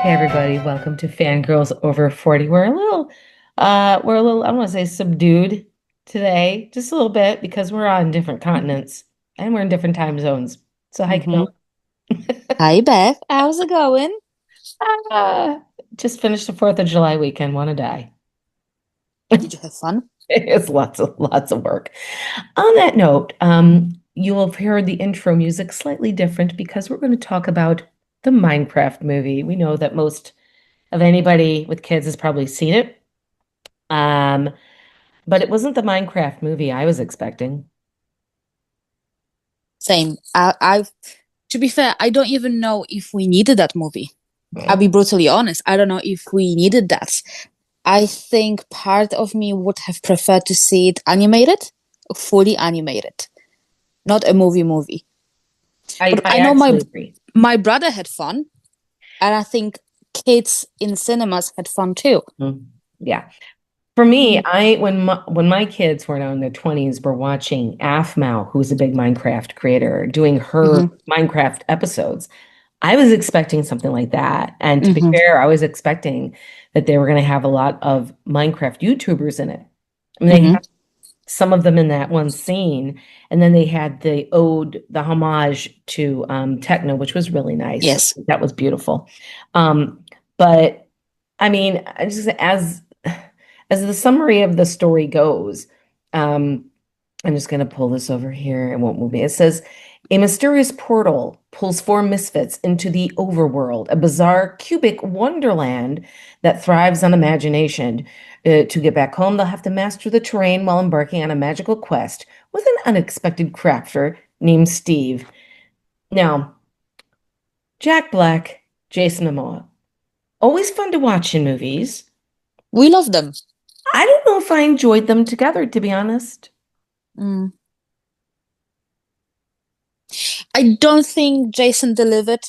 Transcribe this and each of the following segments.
Hey everybody, welcome to Fangirls Over 40. I don't want to say subdued today, just a little bit because we're on different continents and we're in different time zones. So hi Mm-hmm. Camille. Hi, Beth. How's it going? Ah, just finished the 4th of July weekend, want to die. Did you have fun? It's lots of work. On that note, you will have heard the intro music slightly different because we're going to talk about the Minecraft movie. We know that most of anybody with kids has probably seen it. Um, But it wasn't the Minecraft movie I was expecting. Same. To be fair, I don't even know if we needed that movie. I'll be brutally honest. I don't know if we needed that. I think part of me would have preferred to see it animated, fully animated, not a movie. I, But I I know actually agree. my brother had fun, and I think kids in cinemas had fun too. Mm, yeah. For me, Mm-hmm. when my kids were now in their 20s were watching Afmao, who's a big Minecraft creator, doing her Mm-hmm. Minecraft episodes, I was expecting something like that. And to be Mm-hmm. fair, I was expecting that they were going to have a lot of Minecraft YouTubers in it. I mean, they Mm-hmm. had some of them in that one scene, and then they had the homage to techno, which was really nice. Yes. That was beautiful. But I mean, as the summary of the story goes, um, I'm just going to pull this over here. It won't move me. It says, a mysterious portal pulls four misfits into the overworld, a bizarre cubic wonderland that thrives on imagination. To get back home, they'll have to master the terrain while embarking on a magical quest with an unexpected crafter named Steve. Now, Jack Black, Jason Momoa, always fun to watch in movies. We love them. I don't know if I enjoyed them together, to be honest. Mm. I don't think Jason delivered.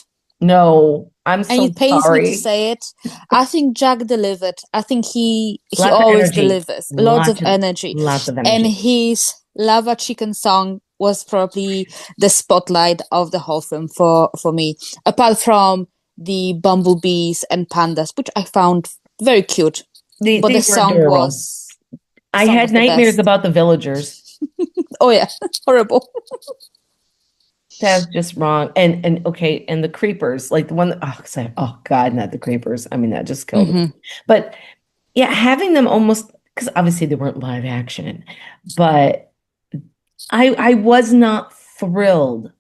No, I'm And so it pains me to sorry. say it. I think Jack delivered. I think he Lots of always energy. delivers. Lots of Lots of energy. lots of And energy. his Lava Chicken song was probably the spotlight of the whole film for me. Apart from the bumblebees and pandas, which I found very cute. They But they were adorable. the I song had was the nightmares best. about the villagers. Oh yeah, horrible. That's just wrong. And okay, and the creepers, like the one that, oh God, not the creepers. I mean, that just killed me. Hmm. But yeah, having them almost because obviously they weren't live action, but I was not thrilled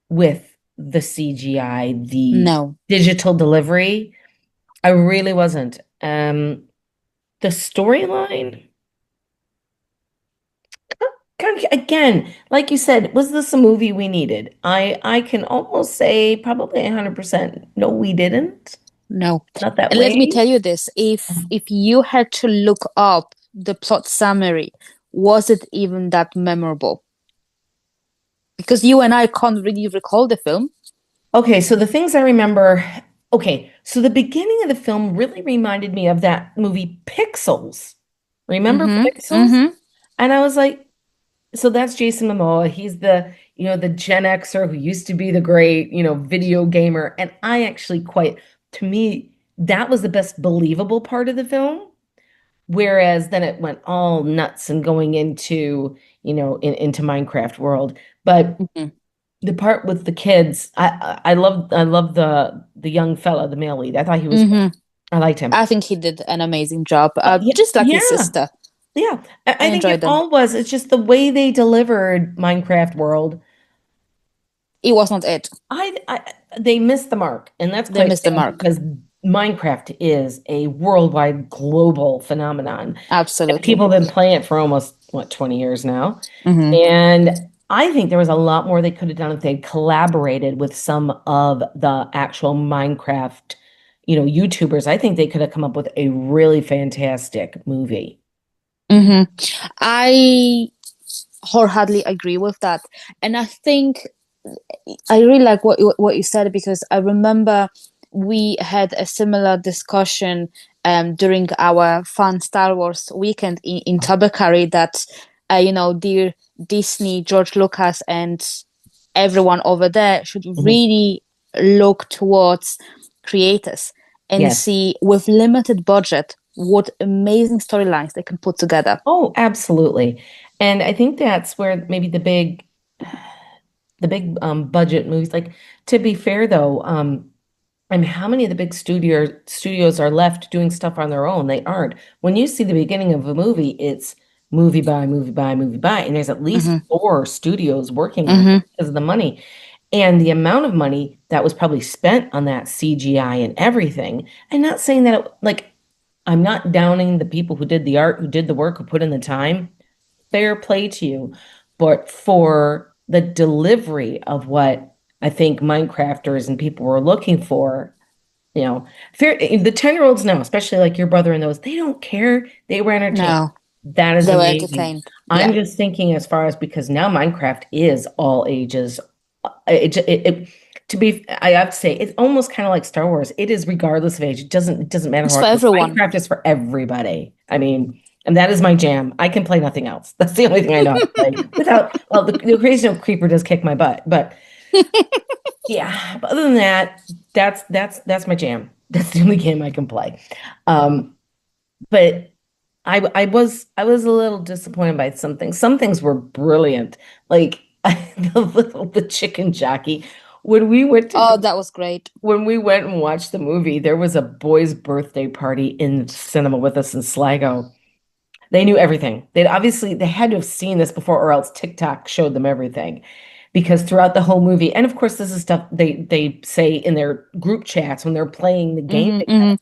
with the CGI, the No. digital delivery. I really wasn't. The storyline, again, like you said, was this a movie we needed? I can almost say probably 100%. No, we didn't. No. Not that And let me way. tell you this, if you had to look up the plot summary, was it even that memorable? Because you and I can't really recall the film. Okay, so the things I remember, okay, so the beginning of the film really reminded me of that movie Pixels. Remember Mm-hmm. Pixels? Mm-hmm. And I was like, so that's Jason Momoa. He's the Gen Xer who used to be the great, video gamer. And I actually to me, that was the best believable part of the film. Whereas then it went all nuts and going into, into Minecraft world. But Mm-hmm. the part with the kids, I love the young fella, the male lead. I thought he was great. Mm-hmm. I liked him. I think he did an amazing job. Yeah, Just like his yeah, sister. yeah. I I think it enjoyed them. all it's just the way they delivered Minecraft world. It was not it. They missed the mark, and that's They quite missed the sad mark. because Minecraft is a worldwide global phenomenon. Absolutely. People have been playing it for almost, what, 20 years now. Mm-hmm. And I think there was a lot more they could have done if they collaborated with some of the actual Minecraft, YouTubers. I think they could have come up with a really fantastic movie. Mm-hmm. I wholeheartedly agree with that. And I think I really like what you said because I remember we had a similar discussion during our fun Star Wars weekend in Tabakari that dear Disney, George Lucas, and everyone over there should Mhm. really look towards creators and Yes. see with limited budget what amazing storylines they can put together. Oh, absolutely. And I think that's where maybe the big budget movies, like, to be fair though, I mean, how many of the big studios are left doing stuff on their own? They aren't. When you see the beginning of a movie, it's movie by movie by movie by, and there's at least Hmm. four studios working on it Hmm. because of the money. And the amount of money that was probably spent on that CGI and everything. I'm not saying that like, I'm not downing the people who did the art, who did the work, who put in the time. Fair play to you. But for the delivery of what I think Minecrafters and people were looking for, the 10-year-olds now, especially like your brother and those, they don't care. They were entertained. No, That is they were amazing. entertained. I'm Yeah. just thinking as far as because now Minecraft is all ages. To be, I have to say, it's almost kind of like Star Wars. It is regardless of age. It doesn't matter It's how for old. everyone. Minecraft is for everybody. I mean, and that is my jam. I can play nothing else. That's the only thing I know how to play. Without, well, the Creation of Creeper does kick my butt, but yeah. But other than that, that's my jam. That's the only game I can play. Um, but I was a little disappointed by something. Some things were brilliant, like the chicken jockey. When we went to Oh, go, that was great. when we went and watched the movie, there was a boy's birthday party in the cinema with us in Sligo. They knew everything. They had to have seen this before, or else TikTok showed them everything. Because throughout the whole movie, and of course, this is stuff they say in their group chats when they're playing the game Hmm. together. Hmm.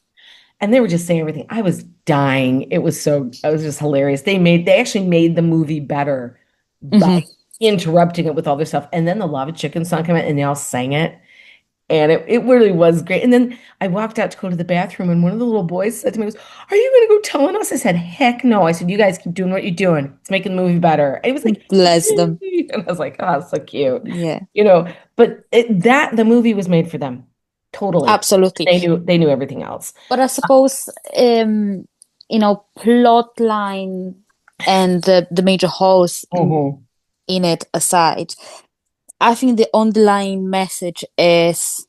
And they were just saying everything. I was dying. It was just hilarious. They actually made the movie better by Hmm. interrupting it with all their stuff. And then the Lava Chicken song came out and they all sang it. And it really was great. And then I walked out to go to the bathroom, and one of the little boys said to me, he goes, "Are you going to go telling us?" I said, "Heck no." I said, "You guys keep doing what you're doing. It's making the movie better." And he was like, Bless them. "Yay." And I was like, "Oh, so cute." Yeah, You know, but the movie was made for them. Totally. absolutely. They knew everything else. But I suppose, plot line and the major holes Mhm. in it aside, I think the underlying message is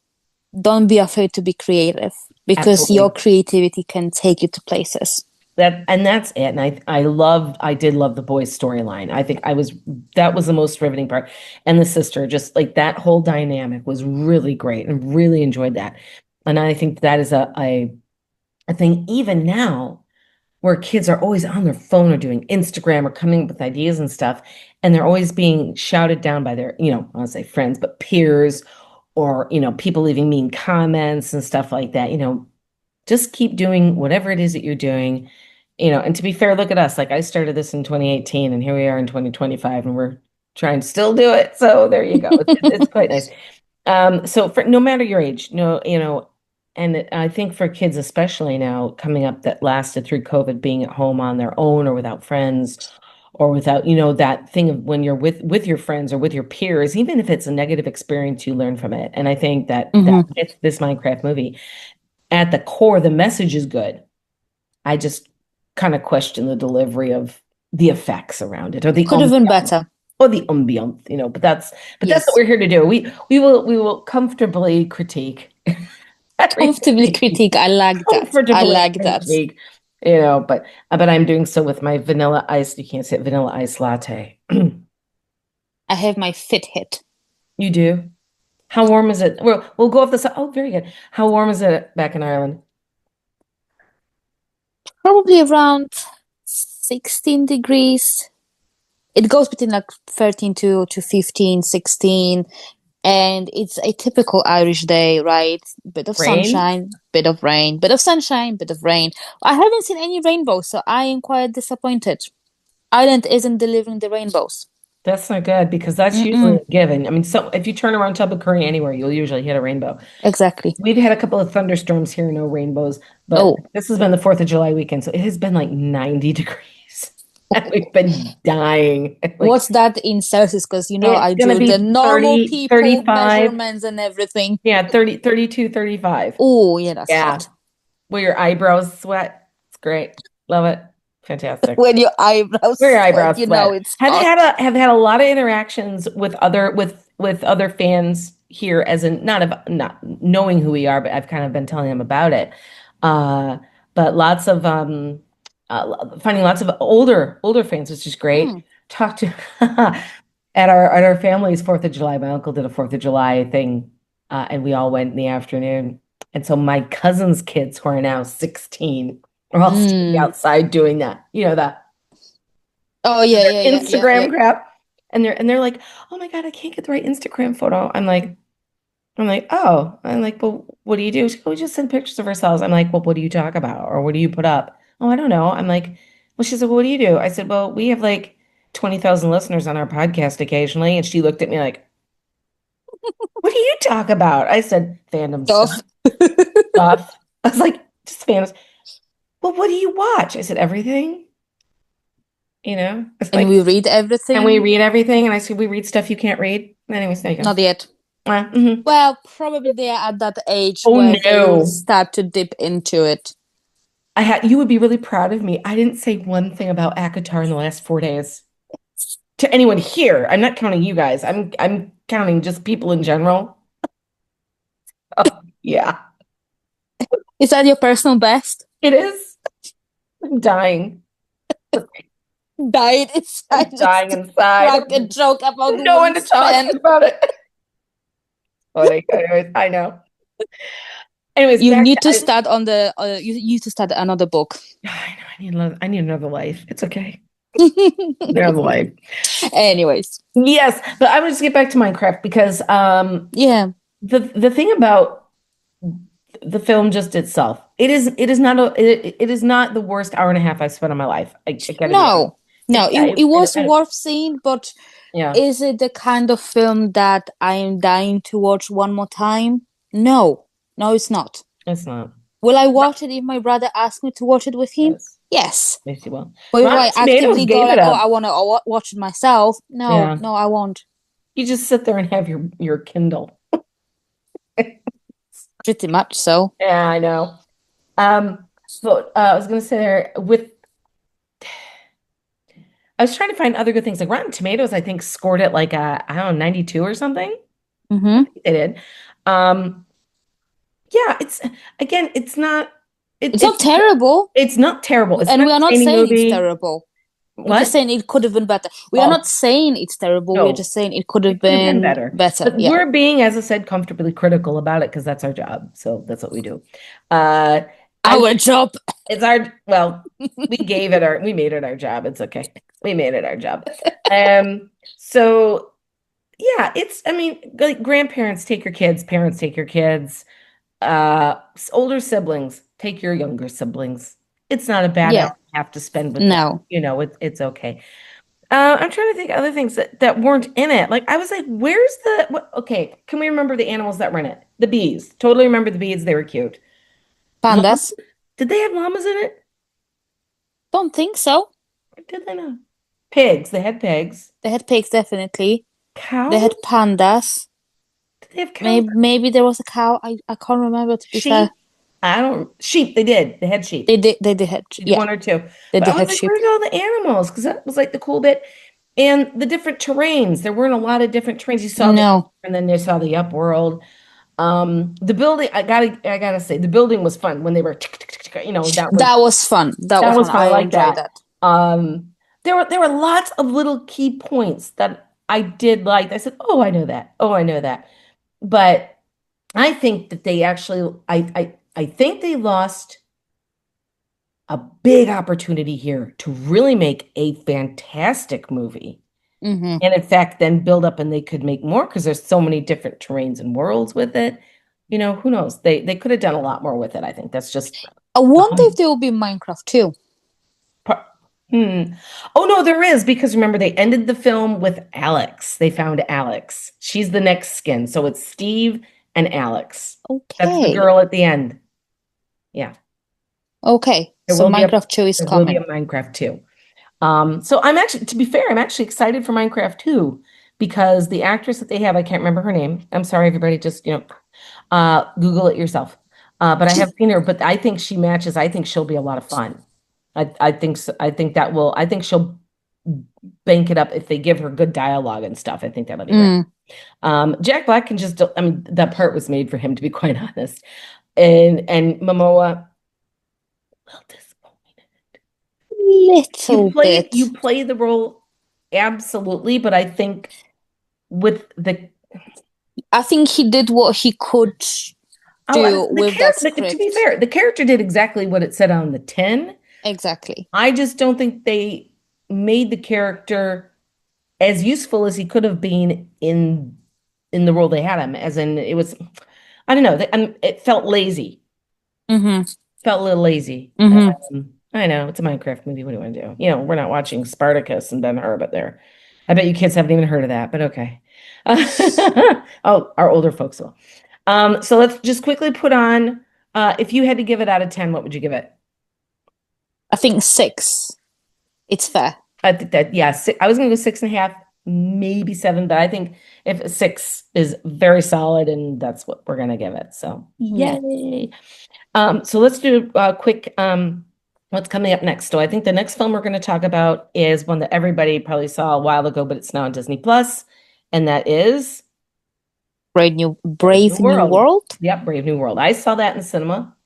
don't be afraid to be creative because your Absolutely. creativity can take you to places. That's it. And I did love the boys' storyline. I think that was the most riveting part. And the sister, just like that whole dynamic was really great and really enjoyed that. And I think that is a thing even now where kids are always on their phone or doing Instagram or coming up with ideas and stuff. And they're always being shouted down by their, I want to say friends, but peers or, people leaving mean comments and stuff like that. Just keep doing whatever it is that you're doing. And to be fair, look at us. Like I started this in 2018 and here we are in 2025 and we're trying to still do it. So there you go. It's quite nice. So for no matter your age, no, and I think for kids especially now coming up that lasted through COVID, being at home on their own or without friends or without, that thing of when you're with your friends or with your peers, even if it's a negative experience, you learn from it. And I think that Hmm. fits this Minecraft movie. At the core, the message is good. I just kind of question the delivery of the effects around it Could have been better. or the ambiance, but that's what Yes. we're here to do. We will comfortably critique everything Comfortably critique. I like that. I comfortably like that. critique, but I'm doing so with my vanilla ice, you can't say it, vanilla ice latte. I have my fit hit. You do? How warm is it? We'll go off the side. Oh, very good. How warm is it back in Ireland? Probably around 16 degrees. It goes between like 13 to 15, 16. And it's a typical Irish day, right? Bit of Rain? sunshine, bit of rain, bit of sunshine, bit of rain. I haven't seen any rainbows, so I am quite disappointed. Ireland isn't delivering the rainbows. That's not good because that's usually Mm-mm, a given. I mean, so if you turn around Tub of Curry anywhere, you'll usually hit a rainbow. exactly. We've had a couple of thunderstorms here, no rainbows, but Oh, this has been the 4th of July weekend, so it has been like 90 degrees. And we've been dying. Like what's that in Celsius? Because it's I gonna do the be normal 30, people 35. measurements and everything. Yeah, 30, 32, 35. Oh, yeah, that's Yeah. hot. Where your eyebrows sweat. It's great. Love it. Fantastic. When your eyebrows Where your sweat, eyebrows you know sweat. it's Have hot. had a have had a lot of interactions with other fans, here as in not knowing who we are, but I've kind of been telling them about it. Uh, but lots of finding lots of older fans, which is great. Hmm. Talked to at our family's Fourth of July. My uncle did a Fourth of July thing, and we all went in the afternoon. And so my cousin's kids, who are now 16, are all standing Mm. outside doing that. You know, that Oh yeah, yeah, yeah, yeah, yeah. Instagram crap. And they're like, oh my God, I can't get the right Instagram photo. I'm like, oh. I'm like, well, what do you do? She goes, we just send pictures of ourselves. I'm like, well, what do you talk about? Or what do you put up? Oh, I don't know. I'm like, well, she said, well, what do you do? I said, well, we have like 20,000 listeners on our podcast occasionally. And she looked at me like, what do you talk about? I said, fandom Tough. stuff. I was like, just fandoms. Well, what do you watch? I said, everything. It's And like, we read and we everything? read everything. And I said, we read stuff you can't read. Anyways, there you go. Not yet. Mhm. Well, probably they are at that age Oh where they will no. start to dip into it. You would be really proud of me. I didn't say one thing about Akatar in the last 4 days to anyone here. I'm not counting you guys. I'm counting just people in general. Oh, yeah, Is that your personal best? it is. I'm dying. Died I'm inside dying just inside. crack a joke about No one to talk wingspan. to about it. Funny. Anyways, I know. Anyways, You back need to to start on the you need to start another book. I know I need another life. It's okay. Another life. Anyways, Yes, but I would just get back to Minecraft because yeah. the thing about the film just itself. It is not the worst hour and a half I've spent in my life. I gotta be honest. No. No, Yeah, it was worth seeing, but yeah, is it the kind of film that I am dying to watch one more time? No. No, it's not. it's not. Will I watch it if my brother asks me to watch it with him? Yes, Yes. makes you well. But if Rotten I Tomatoes actively go gave it like, oh, a I want to watch it myself, no, yeah. no, I won't. You just sit there and have your Kindle. Pretty much so. Yeah, I know. Um, but I was gonna say there with I was trying to find other good things like Rotten Tomatoes. I think scored it like I don't know 92 or something. Mm-hmm. They did. Um, yeah, it's again, it's not it, It's it's not terrible, it's not terrible. It's an and we are not entertaining saying it's movie. terrible. We're just What? saying it could have been better. We are Oh, not saying it's terrible. We're no, just saying it could have it could have been been better. better. But Yeah. we're being, as I said, comfortably critical about it because that's our job. So that's what we do. Uh, I Our job. it's our we made it our job. It's okay. We made it our job. So yeah, I mean, like grandparents take your kids, parents take your kids, older siblings take your younger siblings. It's not a bad hour Yeah. to have to spend with them. No. It's okay. I'm trying to think of other things that weren't in it. Like I was like, where's okay, can we remember the animals that were in it? The bees. Totally remember the bees. They were cute. Llamas? Pandas? Did they have llamas in it? Don't think so. Or did they not? Pigs. They had pigs. They had pigs, definitely. They Cows? had pandas. Did they have cows? Maybe there was a cow. I can't remember, to be fair. Sheep? I don't. Sheep. They did. They had sheep. They did had, Maybe yeah, one or two. they But I did was have like, sheep. where's all the animals? Because that was like the cool bit. And the different terrains. There weren't a lot of different terrains. You saw No. and then you saw the upworld. The building, I gotta say, the building was fun when they were, tick, tick, tick, tick, that was That was fun. That that was was fun. fun. I I like enjoyed that. that. There were lots of little key points that I did like. I said, oh, I know that. Oh, I know that. But I think that they actually, I think they lost a big opportunity here to really make a fantastic movie. Hmm. And in fact, then build up and they could make more because there's so many different terrains and worlds with it. Who knows? They could have done a lot more with it. I think that's just I wonder if um, there will be Minecraft too. par- hmm. Oh no, there is because remember they ended the film with Alex. They found Alex. She's the next skin. So it's Steve and Alex. That's the Okay. girl at the end. Yeah. Okay. There So will be a Minecraft 2 is there will be a coming. Minecraft too. So I'm actually, to be fair, I'm actually excited for Minecraft too, because the actress that they have, I can't remember her name. I'm sorry, everybody, just Google it yourself. But I have seen her, but I think she matches. I think she'll be a lot of fun. I think so, I think that will. I think she'll. bank it up if they give her good dialogue and stuff. I think that'll be great. Mm. Jack Black can just, I mean, that part was made for him, to be quite honest. And Momoa, well, disappointed. Little You bit. play the role absolutely, but I think with the I think he did what he could oh, do with that to be script. fair, the character did exactly what it said on the tin. Exactly. I just don't think they made the character as useful as he could have been in the role they had him. As in, it was I don't know, it felt lazy. Mm-hmm. Felt a little lazy. Mm-hmm. I know it's a Minecraft movie. What do you want to do? We're not watching Spartacus and Ben-Hur, but there. I bet you kids haven't even heard of that, but okay. Oh, our older folks will. So let's just quickly put on, if you had to give it out of 10, what would you give it? I think 6. It's fair. I think that, yeah, I was going to go 6.5, maybe 7, but I think if a 6 is very solid, and that's what we're going to give it. So, Yeah. yay. So let's do a quick, what's coming up next. So I think the next film we're going to talk about is one that everybody probably saw a while ago, but it's now on Disney Plus, and that is Brave New Brave New World. World. Yep, Brave New World. I saw that in the cinema.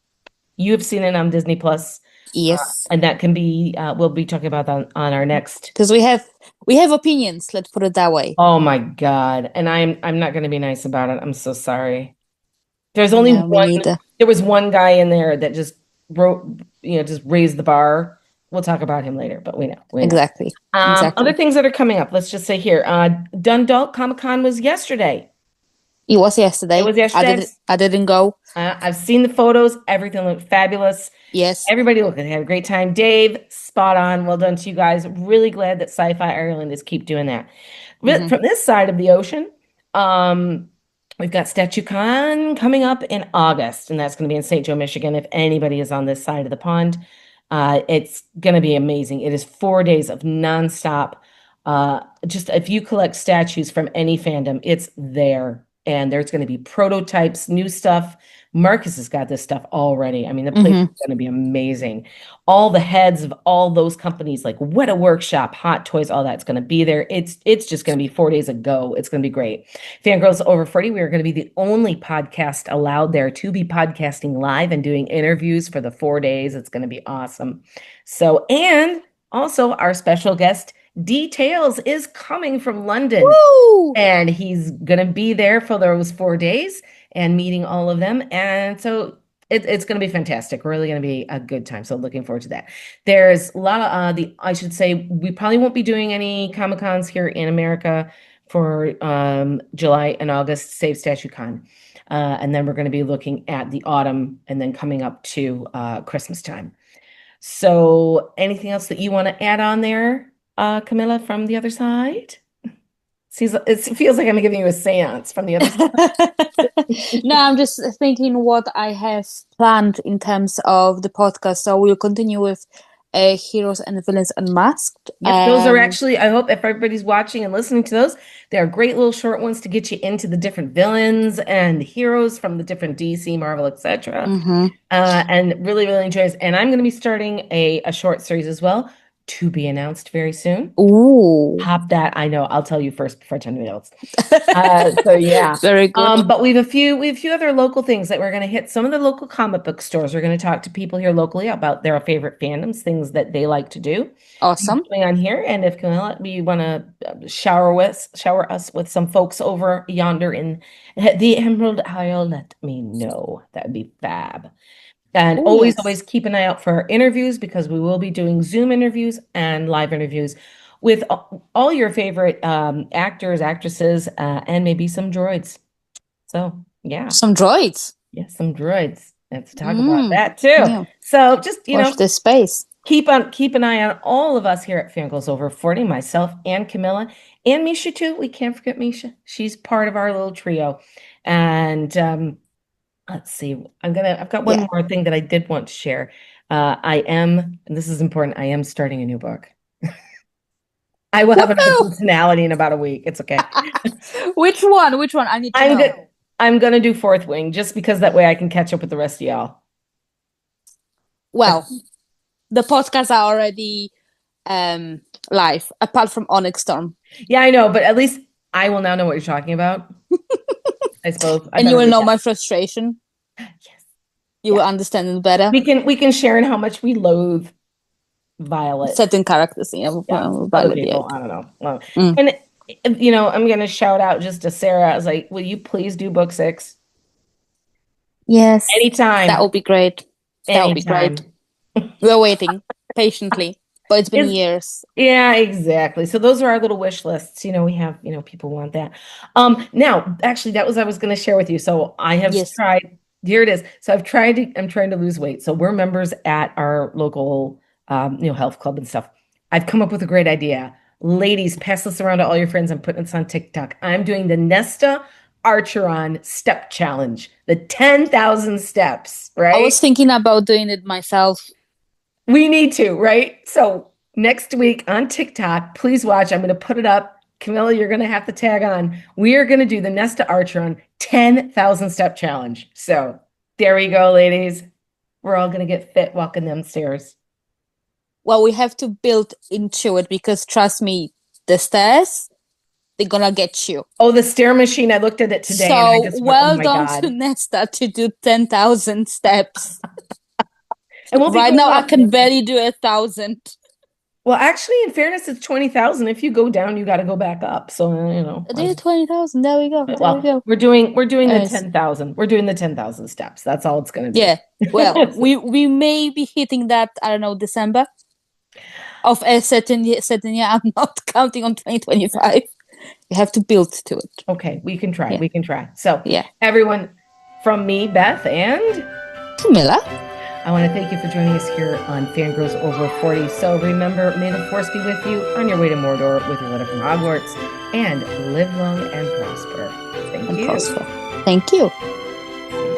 You have seen it on Disney Plus, Yes. and that can be we'll be talking about that on our next. Because we have opinions, let's put it that way. Oh my God. And I'm not going to be nice about it. I'm so sorry. There's only No, me one, neither. there was one guy in there that just wrote, just raised the bar. We'll talk about him later, but we know. Exactly. Other Exactly. things that are coming up, let's just say here, Dundalk Comic Con was yesterday. It was It yesterday. was yesterday. I didn't go. I've seen the photos. Everything looked fabulous. Yes. Everybody looked, they had a great time. Dave, spot on. Well done to you guys. Really glad that Sci-Fi Ireland is keep doing that. Hmm. From this side of the ocean, um, we've got StatueCon coming up in August, and that's going to be in St. Joe, Michigan. If anybody is on this side of the pond, it's going to be amazing. It is 4 days of nonstop. Just if you collect statues from any fandom, it's there. And there's going to be prototypes, new stuff. Marcus has got this stuff already. I mean, the place Hmm. is going to be amazing. All the heads of all those companies, like Weta Workshop, Hot Toys, all that's going to be there. It's just going to be 4 days ago. It's going to be great. Fangirls Over 40, we are going to be the only podcast allowed there to be podcasting live and doing interviews for the 4 days. It's going to be awesome. So, and also our special guest, Details, is coming from London. Woo! And he's going to be there for those 4 days and meeting all of them. And so it's going to be fantastic. Really going to be a good time. So looking forward to that. There's a lot of I should say, we probably won't be doing any Comic Cons here in America for July and August, save StatueCon. And then we're going to be looking at the autumn and then coming up to Christmas time. So anything else that you want to add on there, Camilla, from the other side? It feels like I'm giving you a seance from the other side. No, I'm just thinking what I have planned in terms of the podcast. So we'll continue with Heroes and Villains Unmasked. Yep, those are actually, I hope if everybody's watching and listening to those, they're great little short ones to get you into the different villains and heroes from the different DC, Marvel, etc. Mhm. And really, really enjoy it. And I'm going to be starting a short series as well to be announced very soon. Ooh. Hop that. I know. I'll tell you first before I tell anybody else. So yeah. Very good. But we have a few other local things that we're going to hit. Some of the local comic book stores. We're going to talk to people here locally about their favorite fandoms, things that they like to do. Awesome. Coming on here, and if Camilla, you want to shower us with some folks over yonder in the Emerald Isle, let me know. That'd be fab. And Oh, always, yes. always keep an eye out for our interviews because we will be doing Zoom interviews and live interviews with all your favorite actors, actresses, and maybe some droids. So, yeah, Some droids. some droids. Let's talk about Mm. that too. Yeah. So, just, Watch this space. keep an eye on all of us here at Fangirls Over 40, myself and Camilla and Misha too. We can't forget Misha. She's part of our little trio. And let's see. I've got one Yeah. more thing that I did want to share. And this is important, I am starting a new book. I will have it on Woohoo! Cincinnati in about a week. It's okay. Which one? Which one? I need to I'm know. good. I'm gonna do Fourth Wing just because that way I can catch up with the rest of y'all. Well, the podcasts are already life, apart from Onyx Storm. Yeah, I know, but at least I will now know what you're talking about. I suppose I And you better will read know that. my frustration. Yes. You will Yeah. understand it better. We can share in how much we loathe Violet. Certain characters, yeah, Yeah. Other Violet, yeah. people, I don't know. Well, Mm. and I'm gonna shout out just to Sarah. I was like, will you please do book 6? Yes, that Anytime. would be great. That would be great. Anytime. We're waiting patiently, but it's been Is years. Yeah, exactly. So those are our little wish lists. We have, people want that. Now, actually, that was I was going to share with you. So I have Yes. tried, here it is. So I'm trying to lose weight. So we're members at our local, health club and stuff. I've come up with a great idea. Ladies, pass this around to all your friends. I'm putting this on TikTok. I'm doing the Nesta Archeron step challenge, the 10,000 steps, I right? was thinking about doing it myself. We need to, right? So next week on TikTok, please watch. I'm going to put it up. Camilla, you're going to have to tag on. We are going to do the Nesta Archeron 10,000 step challenge. So there we go, ladies. We're all going to get fit walking them stairs. Well, we have to build into it because trust me, the stairs, they're gonna get you. Oh, the stair machine. I looked at it today and I So just went, oh well my done to God. Nesta to do 10,000 steps. And we'll be Right going now, I up. can barely do 1,000. Well, actually, in fairness, it's 20,000. If you go down, you got to go back up. So, I did 20,000. There we go. There we well, go. we're doing the Anyways, 10,000. We're doing the 10,000 steps. That's all it's going to yeah. Well, be. we may be hitting that, I don't know, December of a certain year. I'm not counting on 2025. You have to build to it. Okay, we can try. Yeah. We can try. So, Yeah. everyone, from me, Beth, and Camilla. I want to thank you for joining us here on Fangirls Over 40. So, remember, may the force be with you on your way to Mordor with your letter from Hogwarts, and live long and prosper. Thank And you. prosper. Thank you. See you.